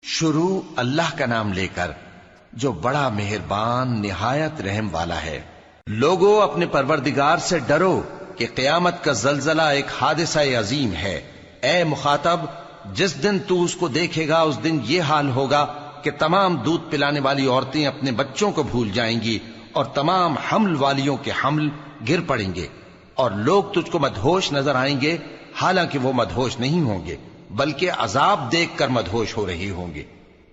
شروع اللہ کا نام لے کر جو بڑا مہربان نہایت رحم والا ہے۔ لوگو اپنے پروردگار سے ڈرو کہ قیامت کا زلزلہ ایک حادثہ عظیم ہے۔ اے مخاطب، جس دن تو اس کو دیکھے گا اس دن یہ حال ہوگا کہ تمام دودھ پلانے والی عورتیں اپنے بچوں کو بھول جائیں گی اور تمام حمل والیوں کے حمل گر پڑیں گے، اور لوگ تجھ کو مدہوش نظر آئیں گے، حالانکہ وہ مدہوش نہیں ہوں گے بلکہ عذاب دیکھ کر مدہوش ہو رہے ہوں گے۔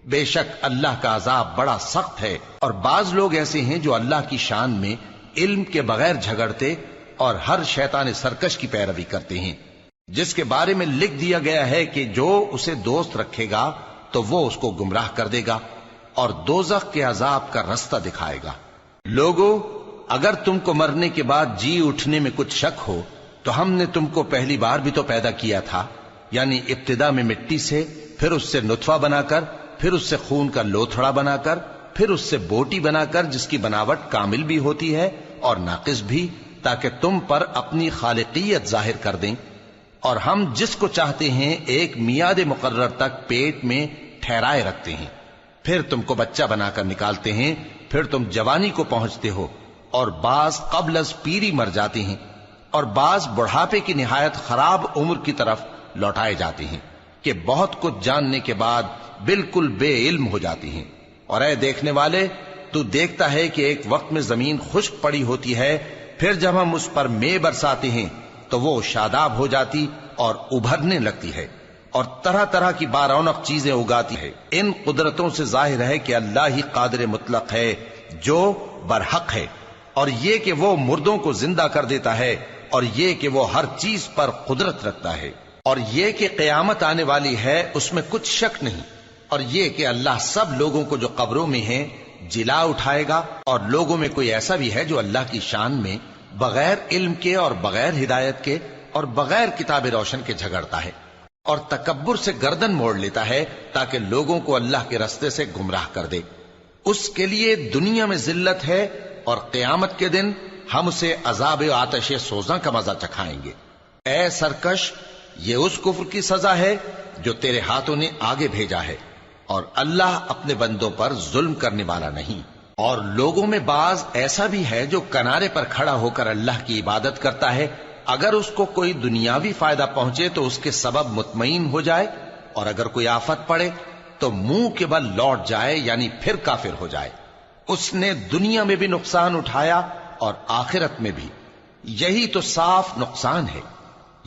بے شک اللہ کا عذاب بڑا سخت ہے، اور بعض لوگ ایسے ہیں جو اللہ کی شان میں علم کے بغیر جھگڑتے اور ہر شیطان سرکش کی پیروی کرتے ہیں، جس کے بارے میں لکھ دیا گیا ہے کہ جو اسے دوست رکھے گا تو وہ اس کو گمراہ کر دے گا اور دوزخ کے عذاب کا رستہ دکھائے گا۔ لوگو، اگر تم کو مرنے کے بعد جی اٹھنے میں کچھ شک ہو تو ہم نے تم کو پہلی بار بھی تو پیدا کیا تھا، یعنی ابتدا میں مٹی سے، پھر اس سے نطفہ بنا کر، پھر اس سے خون کا لوتھڑا بنا کر، پھر اس سے بوٹی بنا کر جس کی بناوٹ کامل بھی ہوتی ہے اور ناقص بھی، تاکہ تم پر اپنی خالقیت ظاہر کر دیں۔ اور ہم جس کو چاہتے ہیں ایک میعاد مقرر تک پیٹ میں ٹھہرائے رکھتے ہیں، پھر تم کو بچہ بنا کر نکالتے ہیں، پھر تم جوانی کو پہنچتے ہو، اور بعض قبل از پیری مر جاتے ہیں، اور بعض بڑھاپے کی نہایت خراب عمر کی طرف لوٹائے جاتے ہیں کہ بہت کچھ جاننے کے بعد بالکل بے علم ہو جاتی ہیں۔ اور اے دیکھنے والے، تو دیکھتا ہے کہ ایک وقت میں زمین خشک پڑی ہوتی ہے، پھر جب ہم اس پر مے برساتے ہیں تو وہ شاداب ہو جاتی اور ابھرنے لگتی ہے اور طرح طرح کی بارونق چیزیں اگاتی ہے۔ ان قدرتوں سے ظاہر ہے کہ اللہ ہی قادر مطلق ہے جو برحق ہے، اور یہ کہ وہ مردوں کو زندہ کر دیتا ہے، اور یہ کہ وہ ہر چیز پر قدرت رکھتا ہے، اور یہ کہ قیامت آنے والی ہے اس میں کچھ شک نہیں، اور یہ کہ اللہ سب لوگوں کو جو قبروں میں ہیں جلا اٹھائے گا، اور لوگوں میں کوئی ایسا بھی ہے جو اللہ کی شان میں بغیر علم کے اور بغیر ہدایت کے اور بغیر کتاب روشن کے جھگڑتا ہے اور تکبر سے گردن موڑ لیتا ہے تاکہ لوگوں کو اللہ کے رستے سے گمراہ کر دے۔ اس کے لیے دنیا میں ذلت ہے، اور قیامت کے دن ہم اسے عذاب آتش سوزاں کا مزہ چکھائیں گے۔ اے سرکش، یہ اس کفر کی سزا ہے جو تیرے ہاتھوں نے آگے بھیجا ہے، اور اللہ اپنے بندوں پر ظلم کرنے والا نہیں۔ اور لوگوں میں بعض ایسا بھی ہے جو کنارے پر کھڑا ہو کر اللہ کی عبادت کرتا ہے، اگر اس کو کوئی دنیاوی فائدہ پہنچے تو اس کے سبب مطمئن ہو جائے، اور اگر کوئی آفت پڑے تو منہ کے بل لوٹ جائے، یعنی پھر کافر ہو جائے۔ اس نے دنیا میں بھی نقصان اٹھایا اور آخرت میں بھی، یہی تو صاف نقصان ہے۔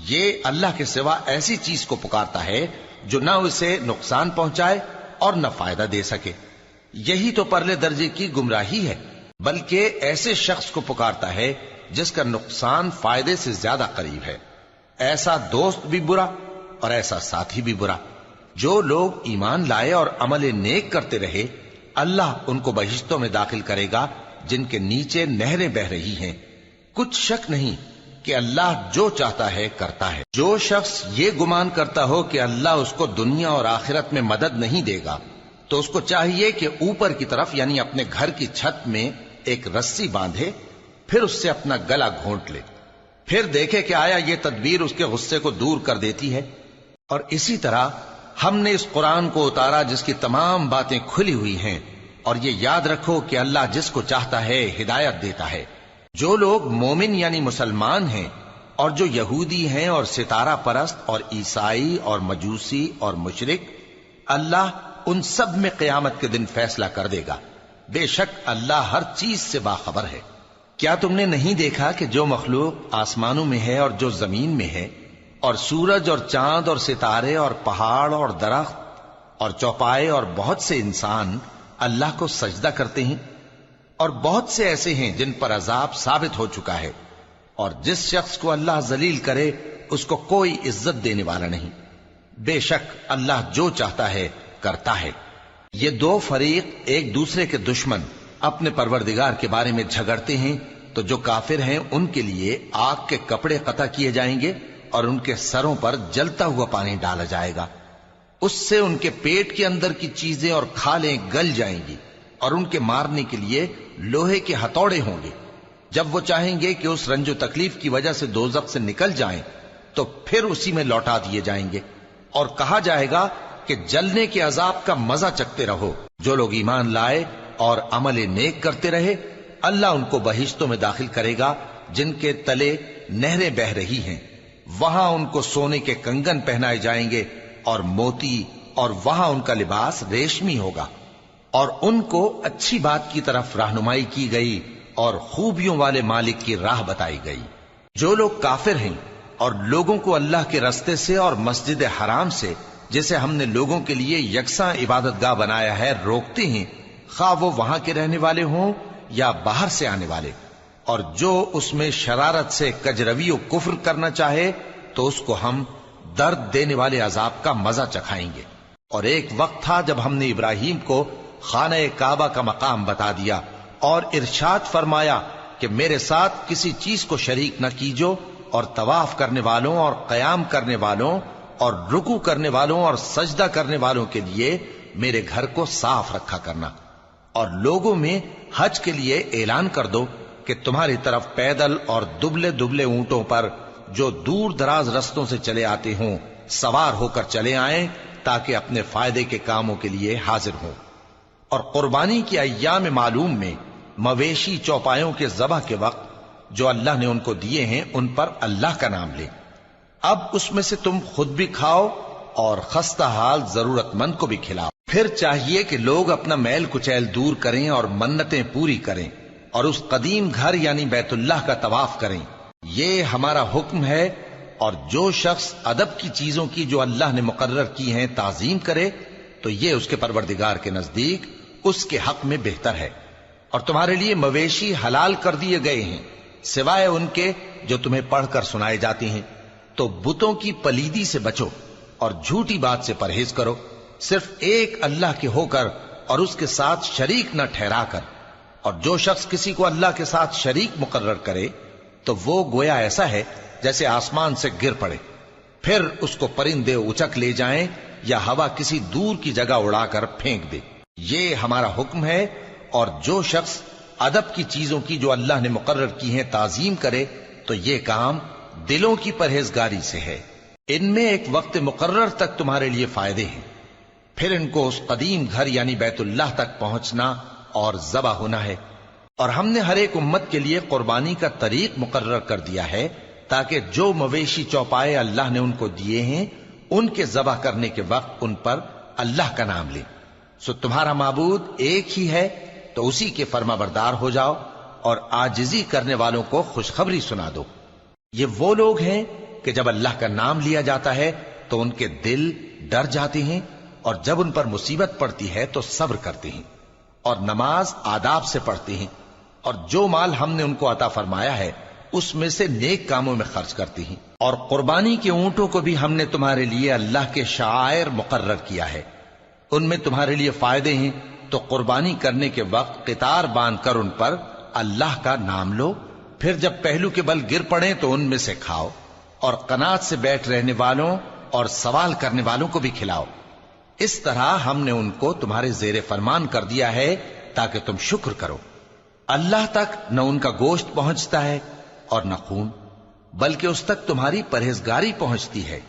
یہ اللہ کے سوا ایسی چیز کو پکارتا ہے جو نہ اسے نقصان پہنچائے اور نہ فائدہ دے سکے، یہی تو پرلے درجے کی گمراہی ہے۔ بلکہ ایسے شخص کو پکارتا ہے جس کا نقصان فائدے سے زیادہ قریب ہے۔ ایسا دوست بھی برا اور ایسا ساتھی بھی برا۔ جو لوگ ایمان لائے اور عمل نیک کرتے رہے، اللہ ان کو بہشتوں میں داخل کرے گا جن کے نیچے نہریں بہ رہی ہیں۔ کچھ شک نہیں کہ اللہ جو چاہتا ہے کرتا ہے۔ جو شخص یہ گمان کرتا ہو کہ اللہ اس کو دنیا اور آخرت میں مدد نہیں دے گا تو اس کو چاہیے کہ اوپر کی طرف یعنی اپنے گھر کی چھت میں ایک رسی باندھے، پھر اس سے اپنا گلا گھونٹ لے، پھر دیکھے کہ آیا یہ تدبیر اس کے غصے کو دور کر دیتی ہے۔ اور اسی طرح ہم نے اس قرآن کو اتارا جس کی تمام باتیں کھلی ہوئی ہیں، اور یہ یاد رکھو کہ اللہ جس کو چاہتا ہے ہدایت دیتا ہے۔ جو لوگ مومن یعنی مسلمان ہیں اور جو یہودی ہیں اور ستارہ پرست اور عیسائی اور مجوسی اور مشرک، اللہ ان سب میں قیامت کے دن فیصلہ کر دے گا۔ بے شک اللہ ہر چیز سے باخبر ہے۔ کیا تم نے نہیں دیکھا کہ جو مخلوق آسمانوں میں ہے اور جو زمین میں ہے، اور سورج اور چاند اور ستارے اور پہاڑ اور درخت اور چوپائے اور بہت سے انسان اللہ کو سجدہ کرتے ہیں، اور بہت سے ایسے ہیں جن پر عذاب ثابت ہو چکا ہے، اور جس شخص کو اللہ ذلیل کرے اس کو کوئی عزت دینے والا نہیں۔ بے شک اللہ جو چاہتا ہے کرتا ہے۔ یہ دو فریق ایک دوسرے کے دشمن اپنے پروردگار کے بارے میں جھگڑتے ہیں، تو جو کافر ہیں ان کے لیے آگ کے کپڑے قطع کیے جائیں گے اور ان کے سروں پر جلتا ہوا پانی ڈالا جائے گا، اس سے ان کے پیٹ کے اندر کی چیزیں اور کھالیں گل جائیں گی، اور ان کے مارنے کے لیے لوہے کے ہتھوڑے ہوں گے۔ جب وہ چاہیں گے کہ اس رنج و تکلیف کی وجہ سے دوزخ سے نکل جائیں تو پھر اسی میں لوٹا دیے جائیں گے، اور کہا جائے گا کہ جلنے کے عذاب کا مزہ چکھتے رہو۔ جو لوگ ایمان لائے اور عمل نیک کرتے رہے، اللہ ان کو بہشتوں میں داخل کرے گا جن کے تلے نہریں بہ رہی ہیں، وہاں ان کو سونے کے کنگن پہنائے جائیں گے اور موتی، اور وہاں ان کا لباس ریشمی ہوگا، اور ان کو اچھی بات کی طرف رہنمائی کی گئی اور خوبیوں والے مالک کی راہ بتائی گئی۔ جو لوگ کافر ہیں اور لوگوں کو اللہ کے رستے سے اور مسجد حرام سے، جسے ہم نے لوگوں کے لیے یکساں عبادت گاہ بنایا ہے، روکتے ہیں، خواہ وہ وہاں کے رہنے والے ہوں یا باہر سے آنے والے، اور جو اس میں شرارت سے کجروی و کفر کرنا چاہے تو اس کو ہم درد دینے والے عذاب کا مزہ چکھائیں گے۔ اور ایک وقت تھا جب ہم نے ابراہیم کو خانہ کعبہ کا مقام بتا دیا اور ارشاد فرمایا کہ میرے ساتھ کسی چیز کو شریک نہ کیجو، اور طواف کرنے والوں اور قیام کرنے والوں اور رکوع کرنے والوں اور سجدہ کرنے والوں کے لیے میرے گھر کو صاف رکھا کرنا، اور لوگوں میں حج کے لیے اعلان کر دو کہ تمہاری طرف پیدل اور دبلے دبلے اونٹوں پر جو دور دراز رستوں سے چلے آتے ہوں سوار ہو کر چلے آئیں، تاکہ اپنے فائدے کے کاموں کے لیے حاضر ہوں۔ اور قربانی کی ایام معلوم میں مویشی چوپایوں کے ذبح کے وقت جو اللہ نے ان کو دیے ہیں ان پر اللہ کا نام لے۔ اب اس میں سے تم خود بھی کھاؤ اور خستہ حال ضرورت مند کو بھی کھلاؤ۔ پھر چاہیے کہ لوگ اپنا میل کچیل دور کریں اور منتیں پوری کریں اور اس قدیم گھر یعنی بیت اللہ کا طواف کریں، یہ ہمارا حکم ہے۔ اور جو شخص ادب کی چیزوں کی جو اللہ نے مقرر کی ہیں تعظیم کرے تو یہ اس کے پروردگار کے نزدیک اس کے حق میں بہتر ہے۔ اور تمہارے لیے مویشی حلال کر دیے گئے ہیں سوائے ان کے جو تمہیں پڑھ کر سنائے جاتے ہیں، تو بتوں کی پلیدی سے بچو اور جھوٹی بات سے پرہیز کرو، صرف ایک اللہ کے ہو کر اور اس کے ساتھ شریک نہ ٹھہرا کر۔ اور جو شخص کسی کو اللہ کے ساتھ شریک مقرر کرے تو وہ گویا ایسا ہے جیسے آسمان سے گر پڑے، پھر اس کو پرندے اچک لے جائیں یا ہوا کسی دور کی جگہ اڑا کر پھینک دے۔ یہ ہمارا حکم ہے۔ اور جو شخص ادب کی چیزوں کی جو اللہ نے مقرر کی ہیں تعظیم کرے تو یہ کام دلوں کی پرہیزگاری سے ہے۔ ان میں ایک وقت مقرر تک تمہارے لیے فائدے ہیں، پھر ان کو اس قدیم گھر یعنی بیت اللہ تک پہنچنا اور ذبح ہونا ہے۔ اور ہم نے ہر ایک امت کے لیے قربانی کا طریق مقرر کر دیا ہے تاکہ جو مویشی چوپائے اللہ نے ان کو دیے ہیں ان کے ذبح کرنے کے وقت ان پر اللہ کا نام لیں۔ سو تمہارا معبود ایک ہی ہے، تو اسی کے فرما بردار ہو جاؤ اور عاجزی کرنے والوں کو خوشخبری سنا دو۔ یہ وہ لوگ ہیں کہ جب اللہ کا نام لیا جاتا ہے تو ان کے دل ڈر جاتے ہیں، اور جب ان پر مصیبت پڑتی ہے تو صبر کرتے ہیں اور نماز آداب سے پڑھتے ہیں، اور جو مال ہم نے ان کو عطا فرمایا ہے اس میں سے نیک کاموں میں خرچ کرتے ہیں۔ اور قربانی کے اونٹوں کو بھی ہم نے تمہارے لیے اللہ کے شعائر مقرر کیا ہے، ان میں تمہارے لیے فائدے ہیں، تو قربانی کرنے کے وقت قطار باندھ کر ان پر اللہ کا نام لو، پھر جب پہلو کے بل گر پڑیں تو ان میں سے کھاؤ، اور قناعت سے بیٹھ رہنے والوں اور سوال کرنے والوں کو بھی کھلاؤ۔ اس طرح ہم نے ان کو تمہارے زیر فرمان کر دیا ہے تاکہ تم شکر کرو۔ اللہ تک نہ ان کا گوشت پہنچتا ہے اور نہ خون، بلکہ اس تک تمہاری پرہیزگاری پہنچتی ہے۔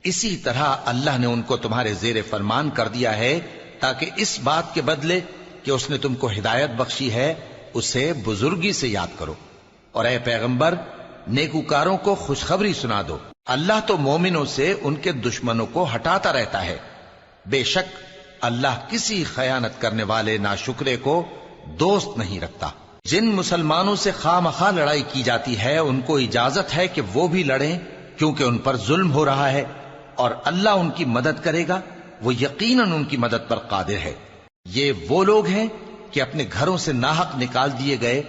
اسی طرح اللہ نے ان کو تمہارے زیر فرمان کر دیا ہے تاکہ اس بات کے بدلے کہ اس نے تم کو ہدایت بخشی ہے اسے بزرگی سے یاد کرو۔ اور اے پیغمبر، نیکوکاروں کو خوشخبری سنا دو، اللہ تو مومنوں سے ان کے دشمنوں کو ہٹاتا رہتا ہے۔ بے شک اللہ کسی خیانت کرنے والے ناشکرے کو دوست نہیں رکھتا۔ جن مسلمانوں سے خواہ مخواہ لڑائی کی جاتی ہے ان کو اجازت ہے کہ وہ بھی لڑیں، کیونکہ ان پر ظلم ہو رہا ہے، اور اللہ ان کی مدد کرے گا، وہ یقیناً ان کی مدد پر قادر ہے۔ یہ وہ لوگ ہیں کہ اپنے گھروں سے ناحق نکال دیے گئے،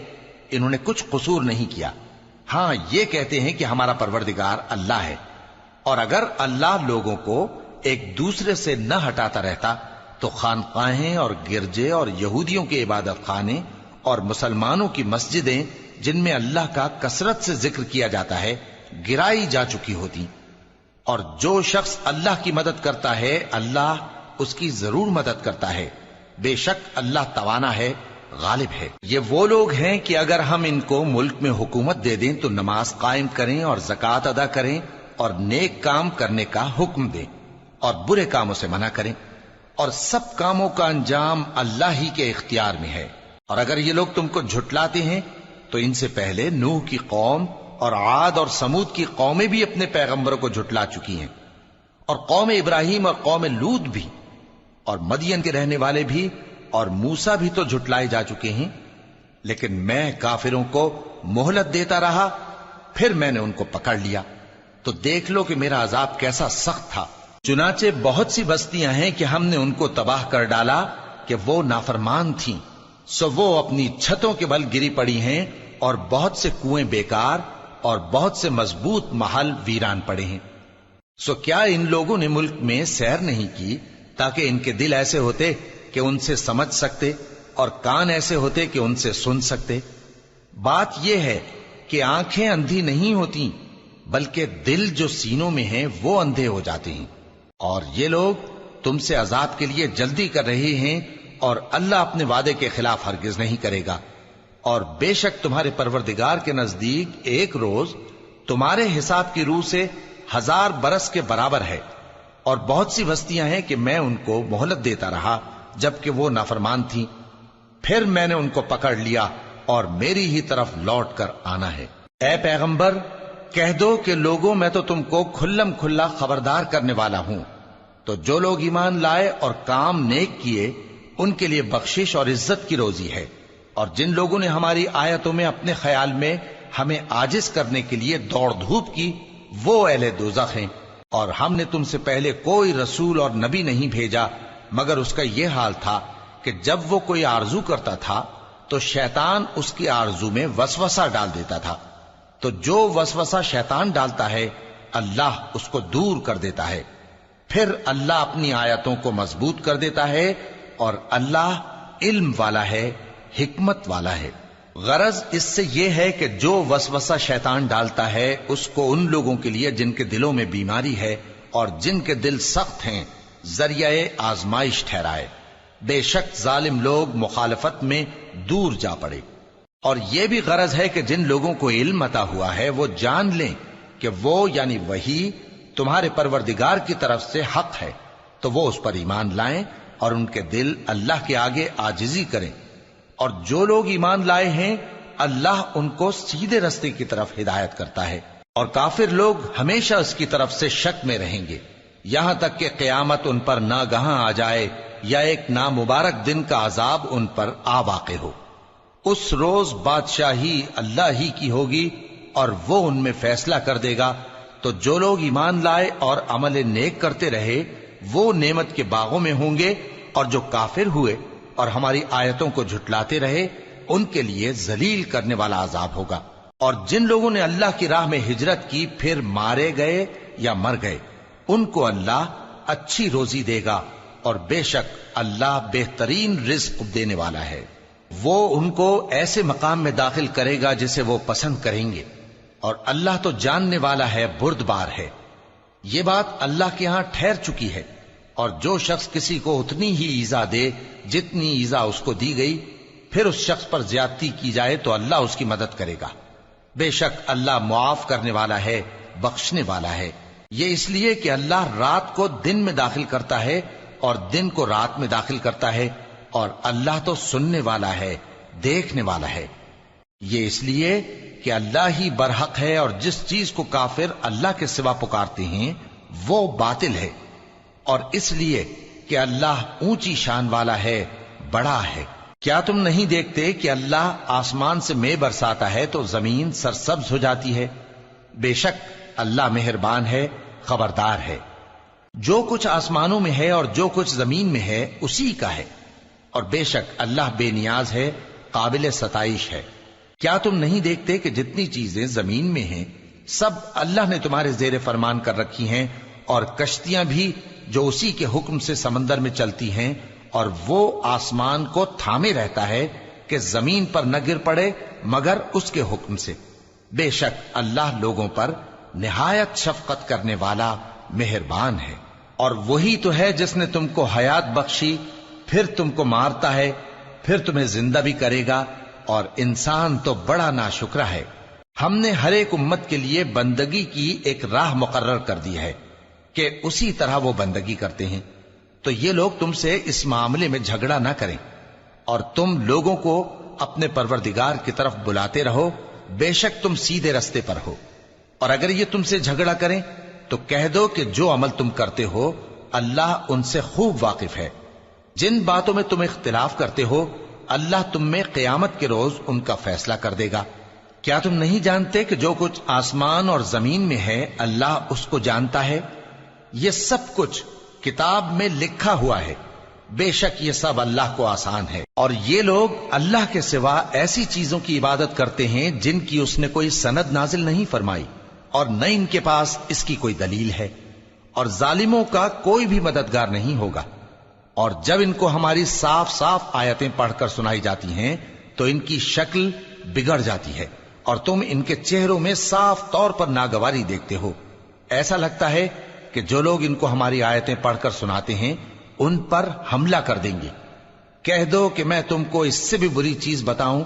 انہوں نے کچھ قصور نہیں کیا، ہاں یہ کہتے ہیں کہ ہمارا پروردگار اللہ ہے۔ اور اگر اللہ لوگوں کو ایک دوسرے سے نہ ہٹاتا رہتا تو خانقاہیں اور گرجے اور یہودیوں کے عبادت خانے اور مسلمانوں کی مسجدیں جن میں اللہ کا کثرت سے ذکر کیا جاتا ہے گرائی جا چکی ہوتی۔ اور جو شخص اللہ کی مدد کرتا ہے اللہ اس کی ضرور مدد کرتا ہے، بے شک اللہ توانا ہے، غالب ہے۔ یہ وہ لوگ ہیں کہ اگر ہم ان کو ملک میں حکومت دے دیں تو نماز قائم کریں اور زکوٰۃ ادا کریں اور نیک کام کرنے کا حکم دیں، اور برے کاموں سے منع کریں، اور سب کاموں کا انجام اللہ ہی کے اختیار میں ہے۔ اور اگر یہ لوگ تم کو جھٹلاتے ہیں تو ان سے پہلے نوح کی قوم اور عاد اور سمود کی قومیں بھی اپنے پیغمبروں کو جھٹلا چکی ہیں، اور قوم ابراہیم اور قوم لوط بھی، اور مدین کے رہنے والے بھی، اور موسیٰ بھی تو جھٹلائے جا چکے ہیں۔ لیکن میں کافروں کو مہلت دیتا رہا، پھر میں نے ان کو پکڑ لیا، تو دیکھ لو کہ میرا عذاب کیسا سخت تھا۔ چنانچہ بہت سی بستیاں ہیں کہ ہم نے ان کو تباہ کر ڈالا کہ وہ نافرمان تھیں، سو وہ اپنی چھتوں کے بل گری پڑی ہیں، اور بہت سے کنویں بیکار اور بہت سے مضبوط محل ویران پڑے ہیں۔ سو کیا ان لوگوں نے ملک میں سیر نہیں کی تاکہ ان کے دل ایسے ہوتے کہ ان سے سمجھ سکتے، اور کان ایسے ہوتے کہ ان سے سن سکتے؟ بات یہ ہے کہ آنکھیں اندھی نہیں ہوتی، بلکہ دل جو سینوں میں ہیں وہ اندھے ہو جاتے ہیں۔ اور یہ لوگ تم سے عذاب کے لیے جلدی کر رہے ہیں، اور اللہ اپنے وعدے کے خلاف ہرگز نہیں کرے گا۔ اور بے شک تمہارے پروردگار کے نزدیک ایک روز تمہارے حساب کی روح سے 1000 برس کے برابر ہے۔ اور بہت سی بستیاں ہیں کہ میں ان کو مہلت دیتا رہا جبکہ وہ نافرمان تھیں، پھر میں نے ان کو پکڑ لیا، اور میری ہی طرف لوٹ کر آنا ہے۔ اے پیغمبر کہہ دو کہ لوگوں میں تو تم کو کھلم کھلا خبردار کرنے والا ہوں، تو جو لوگ ایمان لائے اور کام نیک کیے ان کے لیے بخشش اور عزت کی روزی ہے، اور جن لوگوں نے ہماری آیتوں میں اپنے خیال میں ہمیں عاجز کرنے کے لیے دوڑ دھوپ کی وہ اہل دوزخ ہیں۔ اور ہم نے تم سے پہلے کوئی رسول اور نبی نہیں بھیجا مگر اس کا یہ حال تھا کہ جب وہ کوئی آرزو کرتا تھا تو شیطان اس کی آرزو میں وسوسہ ڈال دیتا تھا، تو جو وسوسہ شیطان ڈالتا ہے اللہ اس کو دور کر دیتا ہے، پھر اللہ اپنی آیتوں کو مضبوط کر دیتا ہے، اور اللہ علم والا ہے، حکمت والا ہے۔ غرض اس سے یہ ہے کہ جو وسوسہ شیطان ڈالتا ہے اس کو ان لوگوں کے لیے جن کے دلوں میں بیماری ہے اور جن کے دل سخت ہیں ذریعہ آزمائش ٹھہرائے۔ بے شک ظالم لوگ مخالفت میں دور جا پڑے۔ اور یہ بھی غرض ہے کہ جن لوگوں کو علم عطا ہوا ہے وہ جان لیں کہ وہ یعنی وہی تمہارے پروردگار کی طرف سے حق ہے، تو وہ اس پر ایمان لائیں اور ان کے دل اللہ کے آگے عاجزی کریں۔ اور جو لوگ ایمان لائے ہیں اللہ ان کو سیدھے رستے کی طرف ہدایت کرتا ہے، اور کافر لوگ ہمیشہ اس کی طرف سے شک میں رہیں گے، یہاں تک کہ قیامت ان پر ناگہاں آ جائے یا ایک نامبارک دن کا عذاب ان پر آ واقع ہو۔ اس روز بادشاہی اللہ ہی کی ہوگی اور وہ ان میں فیصلہ کر دے گا، تو جو لوگ ایمان لائے اور عمل نیک کرتے رہے وہ نعمت کے باغوں میں ہوں گے، اور جو کافر ہوئے اور ہماری آیتوں کو جھٹلاتے رہے ان کے لیے ذلیل کرنے والا عذاب ہوگا۔ اور جن لوگوں نے اللہ کی راہ میں ہجرت کی پھر مارے گئے یا مر گئے ان کو اللہ اچھی روزی دے گا، اور بے شک اللہ بہترین رزق دینے والا ہے۔ وہ ان کو ایسے مقام میں داخل کرے گا جسے وہ پسند کریں گے، اور اللہ تو جاننے والا ہے، بردبار ہے۔ یہ بات اللہ کے ہاں ٹھہر چکی ہے، اور جو شخص کسی کو اتنی ہی ایذا دے جتنی ایذا اس کو دی گئی، پھر اس شخص پر زیادتی کی جائے تو اللہ اس کی مدد کرے گا۔ بے شک اللہ معاف کرنے والا ہے، بخشنے والا ہے۔ یہ اس لیے کہ اللہ رات کو دن میں داخل کرتا ہے اور دن کو رات میں داخل کرتا ہے، اور اللہ تو سننے والا ہے، دیکھنے والا ہے۔ یہ اس لیے کہ اللہ ہی برحق ہے، اور جس چیز کو کافر اللہ کے سوا پکارتے ہیں وہ باطل ہے، اور اس لیے کہ اللہ اونچی شان والا ہے، بڑا ہے۔ کیا تم نہیں دیکھتے کہ اللہ آسمان سے مے برساتا ہے تو زمین سرسبز ہو جاتی ہے؟ بے شک اللہ مہربان ہے، خبردار ہے۔ جو کچھ آسمانوں میں ہے اور جو کچھ زمین میں ہے اسی کا ہے، اور بے شک اللہ بے نیاز ہے، قابل ستائش ہے۔ کیا تم نہیں دیکھتے کہ جتنی چیزیں زمین میں ہیں سب اللہ نے تمہارے زیر فرمان کر رکھی ہیں، اور کشتیاں بھی جو اسی کے حکم سے سمندر میں چلتی ہیں، اور وہ آسمان کو تھامے رہتا ہے کہ زمین پر نہ گر پڑے مگر اس کے حکم سے۔ بے شک اللہ لوگوں پر نہایت شفقت کرنے والا مہربان ہے۔ اور وہی تو ہے جس نے تم کو حیات بخشی، پھر تم کو مارتا ہے، پھر تمہیں زندہ بھی کرے گا، اور انسان تو بڑا ناشکرا ہے۔ ہم نے ہر ایک امت کے لیے بندگی کی ایک راہ مقرر کر دی ہے، کہ اسی طرح وہ بندگی کرتے ہیں، تو یہ لوگ تم سے اس معاملے میں جھگڑا نہ کریں، اور تم لوگوں کو اپنے پروردگار کی طرف بلاتے رہو، بے شک تم سیدھے رستے پر ہو۔ اور اگر یہ تم سے جھگڑا کریں تو کہہ دو کہ جو عمل تم کرتے ہو اللہ ان سے خوب واقف ہے۔ جن باتوں میں تم اختلاف کرتے ہو اللہ تم میں قیامت کے روز ان کا فیصلہ کر دے گا۔ کیا تم نہیں جانتے کہ جو کچھ آسمان اور زمین میں ہے اللہ اس کو جانتا ہے؟ یہ سب کچھ کتاب میں لکھا ہوا ہے، بے شک یہ سب اللہ کو آسان ہے۔ اور یہ لوگ اللہ کے سوا ایسی چیزوں کی عبادت کرتے ہیں جن کی اس نے کوئی سند نازل نہیں فرمائی، اور نہ ان کے پاس اس کی کوئی دلیل ہے، اور ظالموں کا کوئی بھی مددگار نہیں ہوگا۔ اور جب ان کو ہماری صاف صاف آیتیں پڑھ کر سنائی جاتی ہیں تو ان کی شکل بگڑ جاتی ہے، اور تم ان کے چہروں میں صاف طور پر ناگواری دیکھتے ہو۔ ایسا لگتا ہے کہ جو لوگ ان کو ہماری آیتیں پڑھ کر سناتے ہیں ان پر حملہ کر دیں گے۔ کہہ دو کہ میں تم کو اس سے بھی بری چیز بتاؤں،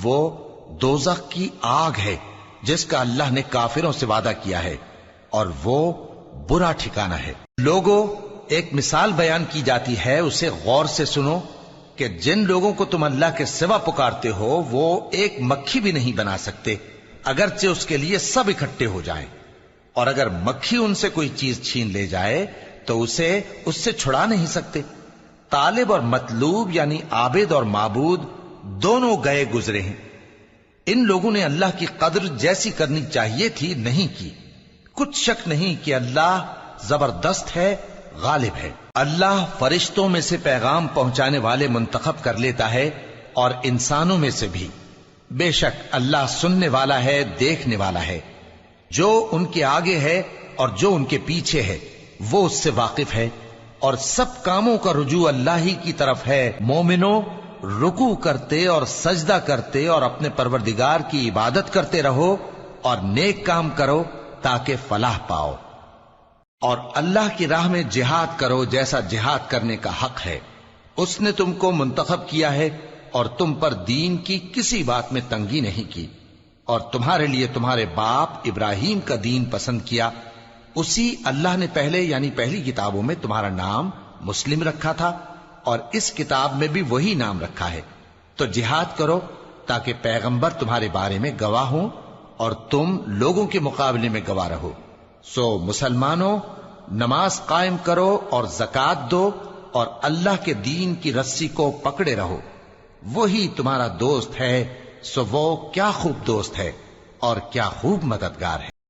وہ دوزخ کی آگ ہے جس کا اللہ نے کافروں سے وعدہ کیا ہے، اور وہ برا ٹھکانہ ہے۔ لوگوں، ایک مثال بیان کی جاتی ہے، اسے غور سے سنو کہ جن لوگوں کو تم اللہ کے سوا پکارتے ہو وہ ایک مکھی بھی نہیں بنا سکتے اگرچہ اس کے لیے سب اکٹھے ہو جائیں، اور اگر مکھی ان سے کوئی چیز چھین لے جائے تو اسے اس سے چھڑا نہیں سکتے۔ طالب اور مطلوب یعنی عابد اور معبود دونوں گئے گزرے ہیں۔ ان لوگوں نے اللہ کی قدر جیسی کرنی چاہیے تھی نہیں کی۔ کچھ شک نہیں کہ اللہ زبردست ہے، غالب ہے۔ اللہ فرشتوں میں سے پیغام پہنچانے والے منتخب کر لیتا ہے اور انسانوں میں سے بھی۔ بے شک اللہ سننے والا ہے، دیکھنے والا ہے۔ جو ان کے آگے ہے اور جو ان کے پیچھے ہے وہ اس سے واقف ہے، اور سب کاموں کا رجوع اللہ ہی کی طرف ہے۔ مومنوں، رکوع کرتے اور سجدہ کرتے اور اپنے پروردگار کی عبادت کرتے رہو اور نیک کام کرو تاکہ فلاح پاؤ، اور اللہ کی راہ میں جہاد کرو جیسا جہاد کرنے کا حق ہے۔ اس نے تم کو منتخب کیا ہے اور تم پر دین کی کسی بات میں تنگی نہیں کی، اور تمہارے لیے تمہارے باپ ابراہیم کا دین پسند کیا۔ اسی اللہ نے پہلے یعنی پہلی کتابوں میں تمہارا نام مسلم رکھا تھا، اور اس کتاب میں بھی وہی نام رکھا ہے۔ تو جہاد کرو تاکہ پیغمبر تمہارے بارے میں گواہ ہوں اور تم لوگوں کے مقابلے میں گواہ رہو۔ سو مسلمانوں، نماز قائم کرو اور زکوٰۃ دو اور اللہ کے دین کی رسی کو پکڑے رہو، وہی تمہارا دوست ہے۔ سو وہ کیا خوب دوست ہے اور کیا خوب مددگار ہے۔